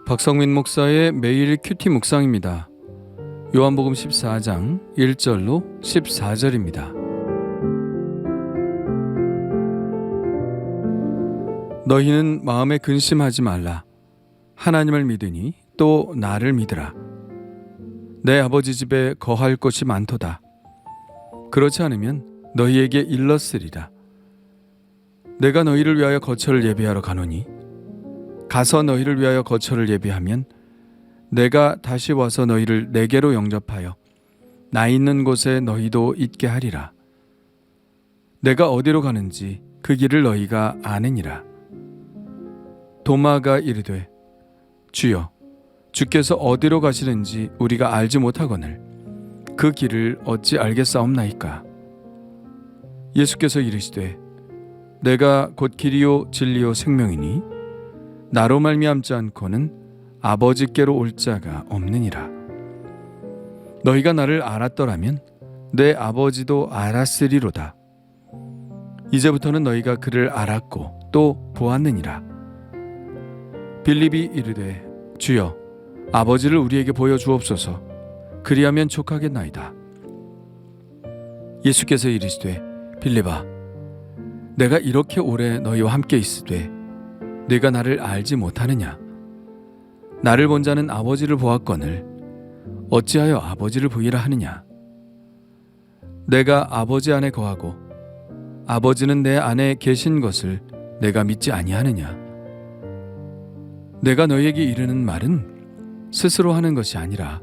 박성민 목사의 매일 큐티 묵상입니다. 요한복음 14장 1절로 14절입니다. 너희는 마음에 근심하지 말라. 하나님을 믿으니 또 나를 믿으라. 내 아버지 집에 거할 곳이 많도다. 그렇지 않으면 너희에게 일렀으리라. 내가 너희를 위하여 거처를 예비하러 가노니 가서 너희를 위하여 거처를 예비하면 내가 다시 와서 너희를 내게로 영접하여 나 있는 곳에 너희도 있게 하리라. 내가 어디로 가는지 그 길을 너희가 아느니라. 도마가 이르되 주여 주께서 어디로 가시는지 우리가 알지 못하거늘 그 길을 어찌 알겠사옵나이까. 예수께서 이르시되 내가 곧 길이요 진리요 생명이니 나로 말미암지 않고는 아버지께로 올 자가 없느니라. 너희가 나를 알았더라면 내 아버지도 알았으리로다. 이제부터는 너희가 그를 알았고 또 보았느니라. 빌립이 이르되 주여 아버지를 우리에게 보여주옵소서. 그리하면 족하겠나이다. 예수께서 이르시되 빌립아 내가 이렇게 오래 너희와 함께 있으되 네가 나를 알지 못하느냐? 나를 본 자는 아버지를 보았거늘 어찌하여 아버지를 보이라 하느냐? 내가 아버지 안에 거하고 아버지는 내 안에 계신 것을 내가 믿지 아니하느냐? 내가 너희에게 이르는 말은 스스로 하는 것이 아니라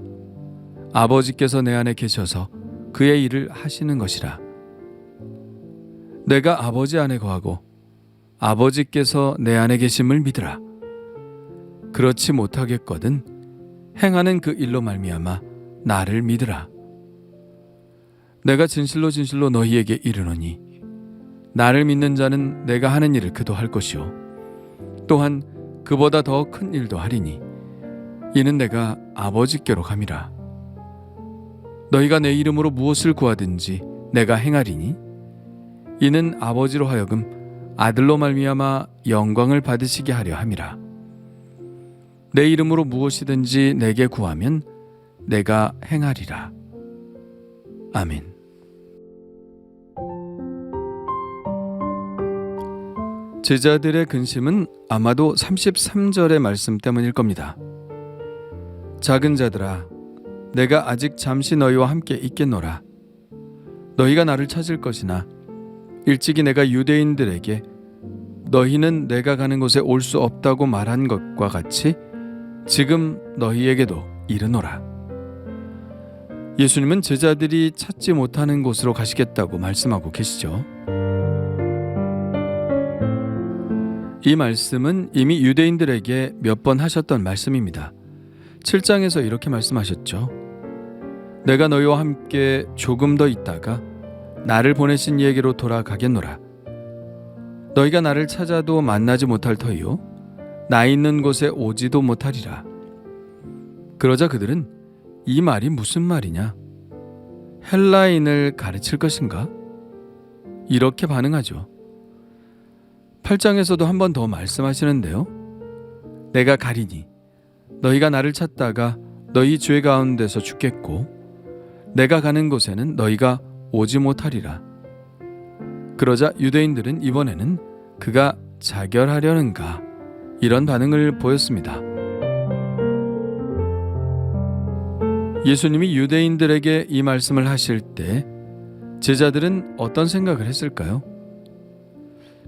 아버지께서 내 안에 계셔서 그의 일을 하시는 것이라. 내가 아버지 안에 거하고 아버지께서 내 안에 계심을 믿으라. 그렇지 못하겠거든 행하는 그 일로 말미암아 나를 믿으라. 내가 진실로 진실로 너희에게 이르노니 나를 믿는 자는 내가 하는 일을 그도 할 것이요 또한 그보다 더 큰 일도 하리니 이는 내가 아버지께로 감이라. 너희가 내 이름으로 무엇을 구하든지 내가 행하리니 이는 아버지로 하여금 아들로 말미암아 영광을 받으시게 하려 함이라. 내 이름으로 무엇이든지 내게 구하면 내가 행하리라. 아멘. 제자들의 근심은 아마도 33절의 말씀 때문일 겁니다. 작은 자들아 내가 아직 잠시 너희와 함께 있겠노라. 너희가 나를 찾을 것이나 일찍이 내가 유대인들에게 너희는 내가 가는 곳에 올 수 없다고 말한 것과 같이 지금 너희에게도 이르노라. 예수님은 제자들이 찾지 못하는 곳으로 가시겠다고 말씀하고 계시죠. 이 말씀은 이미 유대인들에게 몇 번 하셨던 말씀입니다. 7장에서 이렇게 말씀하셨죠. 내가 너희와 함께 조금 더 있다가 나를 보내신 이에게로 돌아가겠노라. 너희가 나를 찾아도 만나지 못할 터이요 나 있는 곳에 오지도 못하리라. 그러자 그들은 이 말이 무슨 말이냐? 헬라인을 가르칠 것인가? 이렇게 반응하죠. 8장에서도 한 번 더 말씀하시는데요. 내가 가리니 너희가 나를 찾다가 너희 죄 가운데서 죽겠고 내가 가는 곳에는 너희가 오지 못하리라. 그러자 유대인들은 이번에는 그가 자결하려는가 이런 반응을 보였습니다. 예수님이 유대인들에게 이 말씀을 하실 때 제자들은 어떤 생각을 했을까요?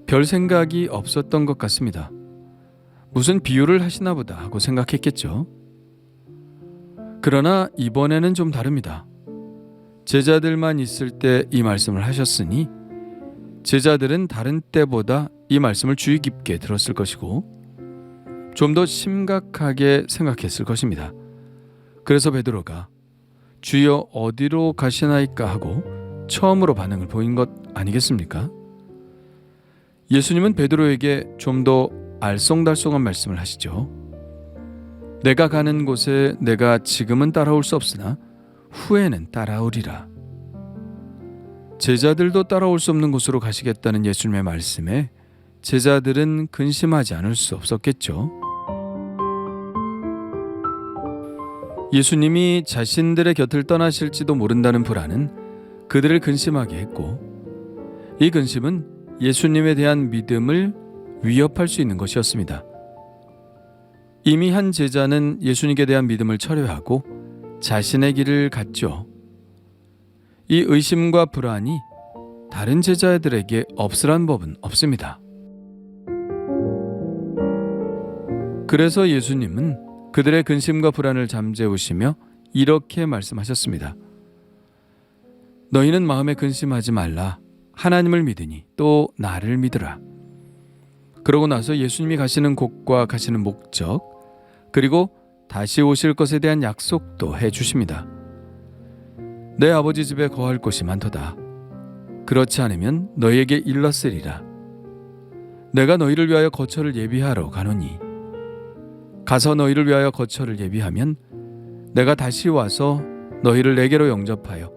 별 생각이 없었던 것 같습니다. 무슨 비유를 하시나 보다 하고 생각했겠죠. 그러나 이번에는 좀 다릅니다. 제자들만 있을 때 이 말씀을 하셨으니 제자들은 다른 때보다 이 말씀을 주의 깊게 들었을 것이고 좀 더 심각하게 생각했을 것입니다. 그래서 베드로가 주여 어디로 가시나이까 하고 처음으로 반응을 보인 것 아니겠습니까? 예수님은 베드로에게 좀 더 알쏭달쏭한 말씀을 하시죠. 내가 가는 곳에 내가 지금은 따라올 수 없으나 후에는 따라오리라. 제자들도 따라올 수 없는 곳으로 가시겠다는 예수님의 말씀에 제자들은 근심하지 않을 수 없었겠죠. 예수님이 자신들의 곁을 떠나실지도 모른다는 불안은 그들을 근심하게 했고, 이 근심은 예수님에 대한 믿음을 위협할 수 있는 것이었습니다. 이미 한 제자는 예수님께 대한 믿음을 철회하고 자신의 길을 갔죠. 이 의심과 불안이 다른 제자들에게 없으란 법은 없습니다. 그래서 예수님은 그들의 근심과 불안을 잠재우시며 이렇게 말씀하셨습니다. 너희는 마음에 근심하지 말라. 하나님을 믿으니 또 나를 믿으라. 그러고 나서 예수님이 가시는 곳과 가시는 목적, 그리고 다시 오실 것에 대한 약속도 해주십니다. 내 아버지 집에 거할 곳이 많도다. 그렇지 않으면 너희에게 일렀으리라. 내가 너희를 위하여 거처를 예비하러 가노니 가서 너희를 위하여 거처를 예비하면 내가 다시 와서 너희를 내게로 영접하여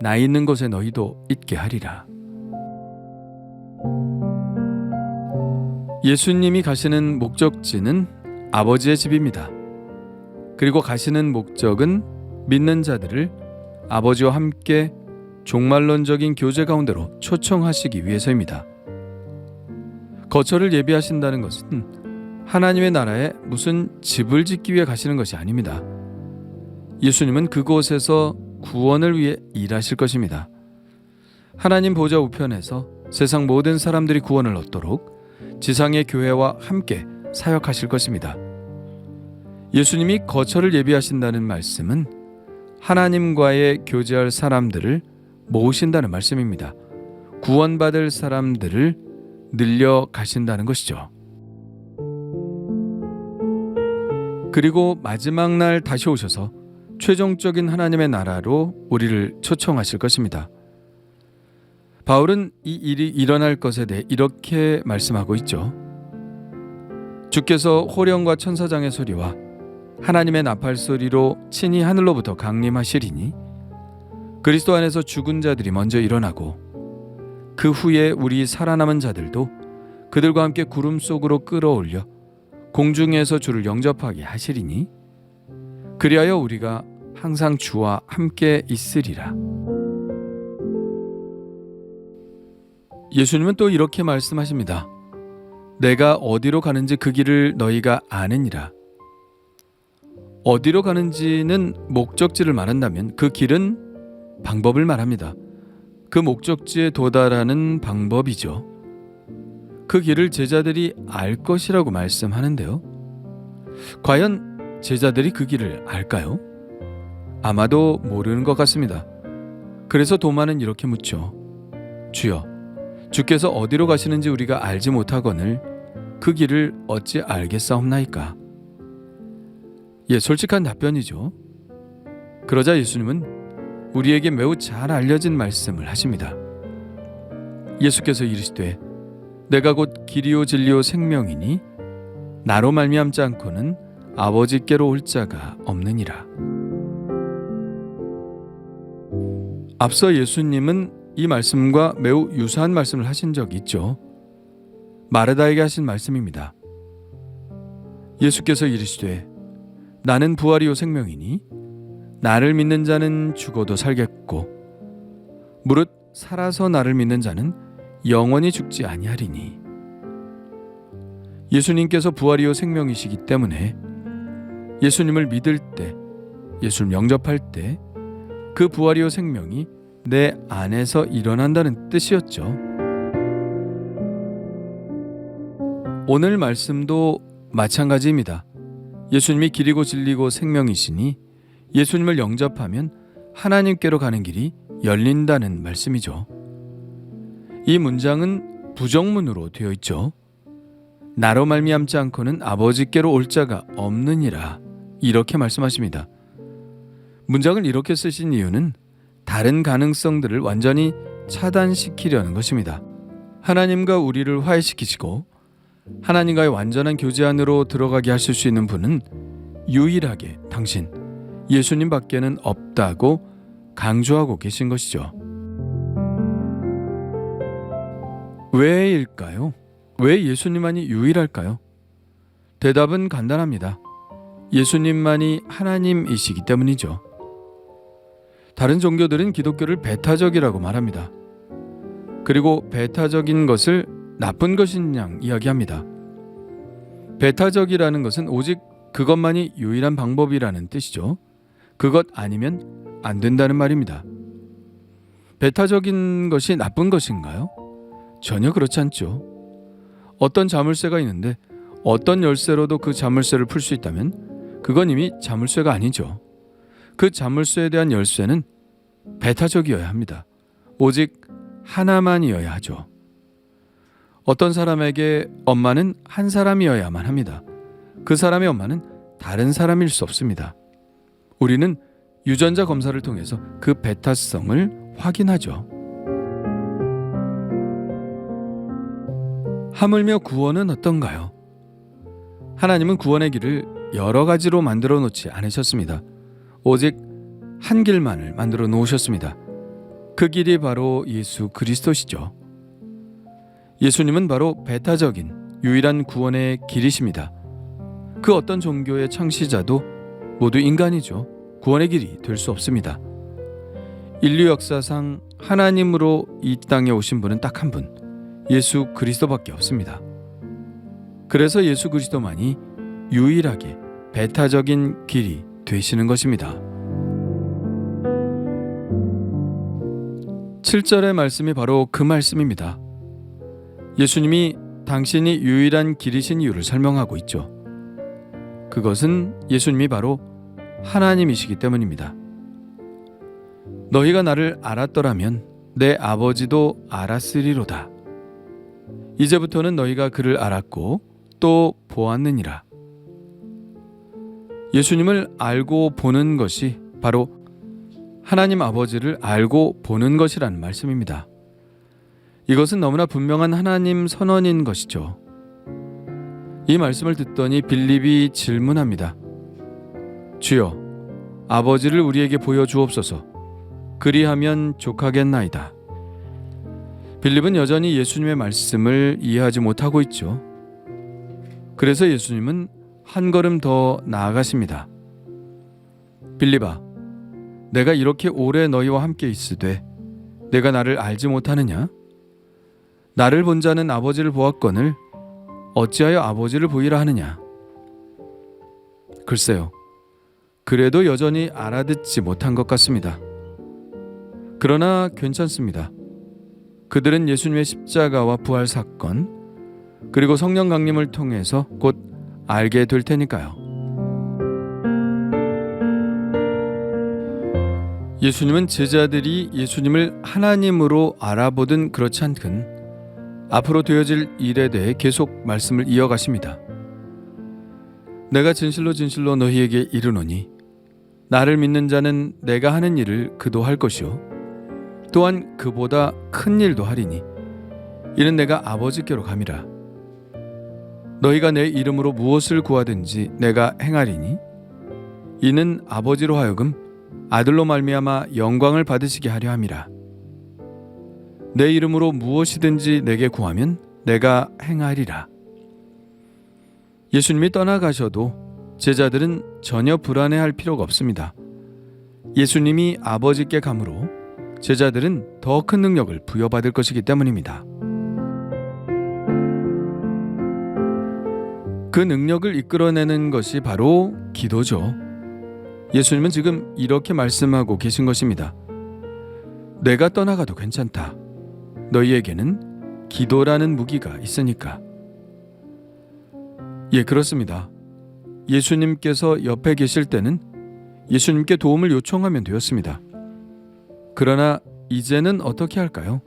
나 있는 곳에 너희도 있게 하리라. 예수님이 가시는 목적지는 아버지의 집입니다. 그리고 가시는 목적은 믿는 자들을 아버지와 함께 종말론적인 교제 가운데로 초청하시기 위해서입니다. 거처를 예비하신다는 것은 하나님의 나라에 무슨 집을 짓기 위해 가시는 것이 아닙니다. 예수님은 그곳에서 구원을 위해 일하실 것입니다. 하나님 보좌 우편에서 세상 모든 사람들이 구원을 얻도록 지상의 교회와 함께 사역하실 것입니다. 예수님이 거처를 예비하신다는 말씀은 하나님과의 교제할 사람들을 모으신다는 말씀입니다. 구원받을 사람들을 늘려 가신다는 것이죠. 그리고 마지막 날 다시 오셔서 최종적인 하나님의 나라로 우리를 초청하실 것입니다. 바울은 이 일이 일어날 것에 대해 이렇게 말씀하고 있죠. 주께서 호령과 천사장의 소리와 하나님의 나팔 소리로 친히 하늘로부터 강림하시리니 그리스도 안에서 죽은 자들이 먼저 일어나고 그 후에 우리 살아남은 자들도 그들과 함께 구름 속으로 끌어올려 공중에서 주를 영접하게 하시리니 그리하여 우리가 항상 주와 함께 있으리라. 예수님은 또 이렇게 말씀하십니다. 내가 어디로 가는지 그 길을 너희가 아느니라. 어디로 가는지는 목적지를 말한다면 그 길은 방법을 말합니다. 그 목적지에 도달하는 방법이죠. 그 길을 제자들이 알 것이라고 말씀하는데요. 과연 제자들이 그 길을 알까요? 아마도 모르는 것 같습니다. 그래서 도마는 이렇게 묻죠. 주여, 주께서 어디로 가시는지 우리가 알지 못하거늘 그 길을 어찌 알겠사옵나이까? 솔직한 답변이죠. 그러자 예수님은 우리에게 매우 잘 알려진 말씀을 하십니다. 예수께서 이르시되 내가 곧 길이요 진리요 생명이니 나로 말미암지 않고는 아버지께로 올 자가 없느니라. 앞서 예수님은 이 말씀과 매우 유사한 말씀을 하신 적이 있죠. 마르다에게 하신 말씀입니다. 예수께서 이르시되 나는 부활이요 생명이니 나를 믿는 자는 죽어도 살겠고 무릇 살아서 나를 믿는 자는 영원히 죽지 아니하리니. 예수님께서 부활이요 생명이시기 때문에 예수님을 믿을 때, 예수님 영접할 때 그 부활이요 생명이 내 안에서 일어난다는 뜻이었죠. 오늘 말씀도 마찬가지입니다. 예수님이 길이고 진리고 생명이시니 예수님을 영접하면 하나님께로 가는 길이 열린다는 말씀이죠. 이 문장은 부정문으로 되어 있죠. 나로 말미암지 않고는 아버지께로 올 자가 없느니라, 이렇게 말씀하십니다. 문장을 이렇게 쓰신 이유는 다른 가능성들을 완전히 차단시키려는 것입니다. 하나님과 우리를 화해시키시고 하나님과의 완전한 교제 안으로 들어가게 하실 수 있는 분은 유일하게 당신, 예수님 밖에는 없다고 강조하고 계신 것이죠. 왜일까요? 왜 예수님만이 유일할까요? 대답은 간단합니다. 예수님만이 하나님이시기 때문이죠. 다른 종교들은 기독교를 배타적이라고 말합니다. 그리고 배타적인 것을 나쁜 것인 양 이야기합니다. 배타적이라는 것은 오직 그것만이 유일한 방법이라는 뜻이죠. 그것 아니면 안 된다는 말입니다. 배타적인 것이 나쁜 것인가요? 전혀 그렇지 않죠. 어떤 자물쇠가 있는데 어떤 열쇠로도 그 자물쇠를 풀 수 있다면 그건 이미 자물쇠가 아니죠. 그 자물쇠에 대한 열쇠는 배타적이어야 합니다. 오직 하나만이어야 하죠. 어떤 사람에게 엄마는 한 사람이어야만 합니다. 그 사람의 엄마는 다른 사람일 수 없습니다. 우리는 유전자 검사를 통해서 그 배타성을 확인하죠. 하물며 구원은 어떤가요? 하나님은 구원의 길을 여러 가지로 만들어 놓지 않으셨습니다. 오직 한 길만을 만들어 놓으셨습니다. 그 길이 바로 예수 그리스도시죠. 예수님은 바로 배타적인 유일한 구원의 길이십니다. 그 어떤 종교의 창시자도 모두 인간이죠. 구원의 길이 될 수 없습니다. 인류 역사상 하나님으로 이 땅에 오신 분은 딱 한 분, 예수 그리스도밖에 없습니다. 그래서 예수 그리스도만이 유일하게 배타적인 길이 되시는 것입니다. 7절의 말씀이 바로 그 말씀입니다. 예수님이 당신이 유일한 길이신 이유를 설명하고 있죠. 그것은 예수님이 바로 하나님이시기 때문입니다. 너희가 나를 알았더라면 내 아버지도 알았으리로다. 이제부터는 너희가 그를 알았고 또 보았느니라. 예수님을 알고 보는 것이 바로 하나님 아버지를 알고 보는 것이라는 말씀입니다. 이것은 너무나 분명한 하나님 선언인 것이죠. 이 말씀을 듣더니 빌립이 질문합니다. 주여, 아버지를 우리에게 보여주옵소서. 그리하면 족하겠나이다. 빌립은 여전히 예수님의 말씀을 이해하지 못하고 있죠. 그래서 예수님은 한 걸음 더 나아가십니다. 빌립아, 내가 이렇게 오래 너희와 함께 있으되 내가 나를 알지 못하느냐? 나를 본 자는 아버지를 보았거늘 어찌하여 아버지를 보이라 하느냐? 글쎄요, 그래도 여전히 알아듣지 못한 것 같습니다. 그러나 괜찮습니다. 그들은 예수님의 십자가와 부활 사건 그리고 성령 강림을 통해서 곧 알게 될 테니까요. 예수님은 제자들이 예수님을 하나님으로 알아보든 그렇지 않든 앞으로 되어질 일에 대해 계속 말씀을 이어가십니다. 내가 진실로 진실로 너희에게 이르노니 나를 믿는 자는 내가 하는 일을 그도 할 것이요 또한 그보다 큰 일도 하리니 이는 내가 아버지께로 감이라. 너희가 내 이름으로 무엇을 구하든지 내가 행하리니 이는 아버지로 하여금 아들로 말미암아 영광을 받으시게 하려 함이라. 내 이름으로 무엇이든지 내게 구하면 내가 행하리라. 예수님이 떠나가셔도 제자들은 전혀 불안해할 필요가 없습니다. 예수님이 아버지께 감으로 제자들은 더 큰 능력을 부여받을 것이기 때문입니다. 그 능력을 이끌어내는 것이 바로 기도죠. 예수님은 지금 이렇게 말씀하고 계신 것입니다. 내가 떠나가도 괜찮다. 너희에게는 기도라는 무기가 있으니까. 예, 그렇습니다. 예수님께서 옆에 계실 때는 예수님께 도움을 요청하면 되었습니다. 그러나 이제는 어떻게 할까요?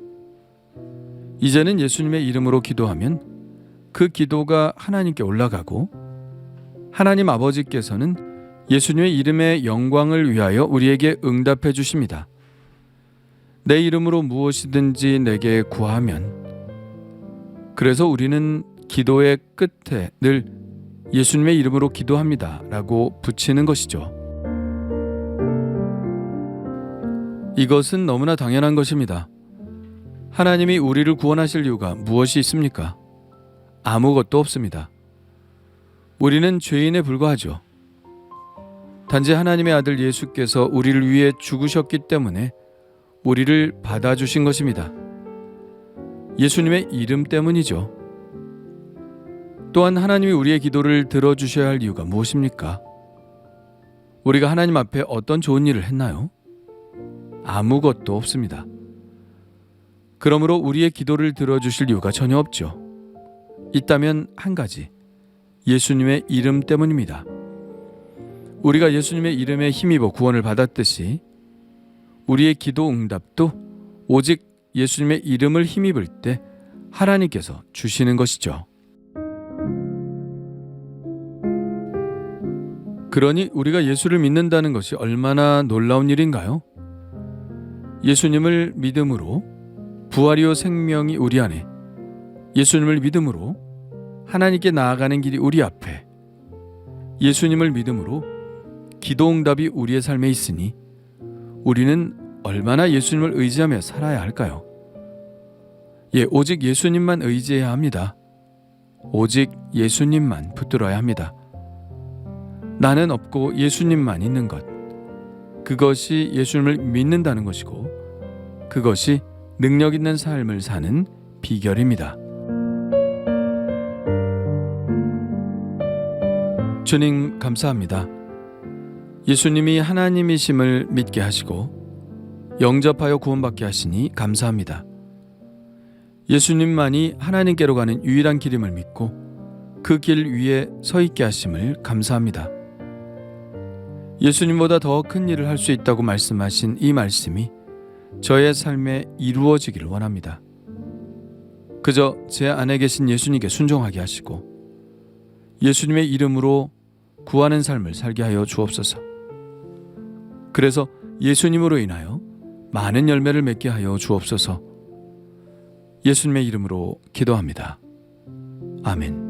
이제는 예수님의 이름으로 기도하면 그 기도가 하나님께 올라가고 하나님 아버지께서는 예수님의 이름의 영광을 위하여 우리에게 응답해 주십니다. 내 이름으로 무엇이든지 내게 구하면. 그래서 우리는 기도의 끝에 늘 예수님의 이름으로 기도합니다 라고 붙이는 것이죠. 이것은 너무나 당연한 것입니다. 하나님이 우리를 구원하실 이유가 무엇이 있습니까? 아무것도 없습니다. 우리는 죄인에 불과하죠. 단지 하나님의 아들 예수께서 우리를 위해 죽으셨기 때문에 우리를 받아주신 것입니다. 예수님의 이름 때문이죠. 또한 하나님이 우리의 기도를 들어주셔야 할 이유가 무엇입니까? 우리가 하나님 앞에 어떤 좋은 일을 했나요? 아무것도 없습니다. 그러므로 우리의 기도를 들어주실 이유가 전혀 없죠. 있다면 한 가지, 예수님의 이름 때문입니다. 우리가 예수님의 이름에 힘입어 구원을 받았듯이 우리의 기도 응답도 오직 예수님의 이름을 힘입을 때 하나님께서 주시는 것이죠. 그러니 우리가 예수를 믿는다는 것이 얼마나 놀라운 일인가요? 예수님을 믿음으로 부활이요 생명이 우리 안에, 예수님을 믿음으로 하나님께 나아가는 길이 우리 앞에, 예수님을 믿음으로 기도응답이 우리의 삶에 있으니 우리는 얼마나 예수님을 의지하며 살아야 할까요? 오직 예수님만 의지해야 합니다. 오직 예수님만 붙들어야 합니다. 나는 없고 예수님만 있는 것, 그것이 예수님을 믿는다는 것이고 그것이 능력 있는 삶을 사는 비결입니다. 주님 감사합니다. 예수님이 하나님이심을 믿게 하시고 영접하여 구원받게 하시니 감사합니다. 예수님만이 하나님께로 가는 유일한 길임을 믿고 그 길 위에 서 있게 하심을 감사합니다. 예수님보다 더 큰 일을 할 수 있다고 말씀하신 이 말씀이 저의 삶에 이루어지기를 원합니다. 그저 제 안에 계신 예수님께 순종하게 하시고 예수님의 이름으로 구하는 삶을 살게 하여 주옵소서. 그래서 예수님으로 인하여 많은 열매를 맺게 하여 주옵소서. 예수님의 이름으로 기도합니다. 아멘.